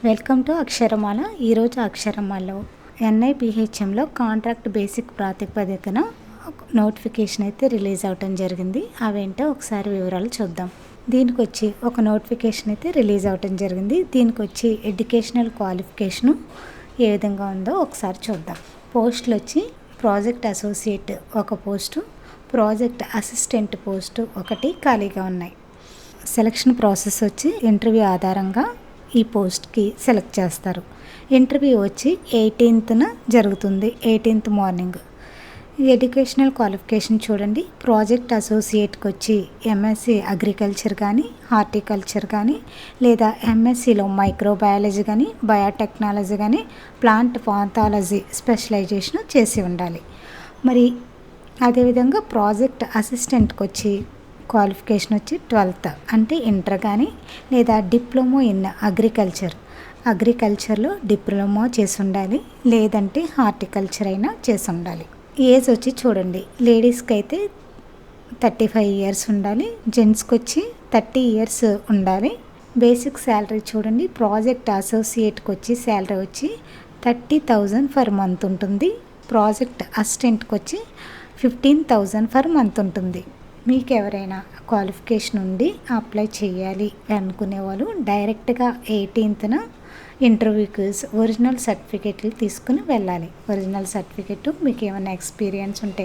Welcome to Aksharamala. ఈరోజు అక్షరమాలలో ఎన్ఐపిహెచ్ఎంలో కాంట్రాక్ట్ బేసిక్ ప్రాతిపదికన నోటిఫికేషన్ అయితే రిలీజ్ అవటం జరిగింది. అవేంటో ఒకసారి వివరాలు చూద్దాం. దీనికి వచ్చి ఒక నోటిఫికేషన్ అయితే రిలీజ్ అవటం జరిగింది. దీనికి వచ్చి ఎడ్యుకేషనల్ క్వాలిఫికేషను ఏ విధంగా ఉందో ఒకసారి చూద్దాం. పోస్టులు వచ్చి ప్రాజెక్ట్ అసోసియేట్ ఒక పోస్టు, ప్రాజెక్ట్ అసిస్టెంట్ పోస్టు ఒకటి ఖాళీగా ఉన్నాయి. సెలక్షన్ ప్రాసెస్ వచ్చి ఇంటర్వ్యూ ఆధారంగా ఈ పోస్ట్కి సెలెక్ట్ చేస్తారు. ఇంటర్వ్యూ వచ్చి 18న జరుగుతుంది, 18th మార్నింగ్. ఎడ్యుకేషనల్ క్వాలిఫికేషన్ చూడండి. ప్రాజెక్ట్ అసోసియేట్కి వచ్చి ఎంఎస్సి అగ్రికల్చర్ కానీ, హార్టికల్చర్ కానీ, లేదా ఎంఎస్సిలో మైక్రోబయాలజీ కానీ, బయోటెక్నాలజీ కానీ, ప్లాంట్ పాథాలజీ స్పెషలైజేషన్ చేసి ఉండాలి. మరి అదేవిధంగా ప్రాజెక్ట్ అసిస్టెంట్కి వచ్చి క్వాలిఫికేషన్ వచ్చి 12th అంటే ఇంటర్ కానీ, లేదా డిప్లొమా ఇన్ అగ్రికల్చర్లో డిప్లొమా చేసి ఉండాలి, లేదంటే హార్టికల్చర్ అయినా చేసి ఉండాలి. ఏజ్ వచ్చి చూడండి, లేడీస్కి అయితే 35 years ఉండాలి, జెంట్స్కి వచ్చి 30 years ఉండాలి. బేసిక్ శాలరీ చూడండి, ప్రాజెక్ట్ అసోసియేట్కి వచ్చి శాలరీ వచ్చి 30,000 per month ఉంటుంది. ప్రాజెక్ట్ అసిస్టెంట్కి వచ్చి 15,000 per month ఉంటుంది. మీకు ఎవరైనా క్వాలిఫికేషన్ ఉండి అప్లై చేయాలి అనుకునే వాళ్ళు డైరెక్ట్గా 18న ఇంటర్వ్యూకి ఒరిజినల్ సర్టిఫికేట్లు తీసుకుని వెళ్ళాలి. ఒరిజినల్ సర్టిఫికేట్, మీకు ఏమైనా ఎక్స్పీరియన్స్ ఉంటే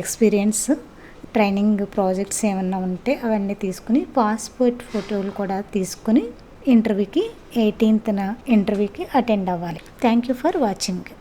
ఎక్స్పీరియన్స్, ట్రైనింగ్ ప్రాజెక్ట్స్ ఏమైనా ఉంటే అవన్నీ తీసుకుని, పాస్పోర్ట్ ఫోటోలు కూడా తీసుకుని 18th ఇంటర్వ్యూకి అటెండ్ అవ్వాలి. Thank you for watching.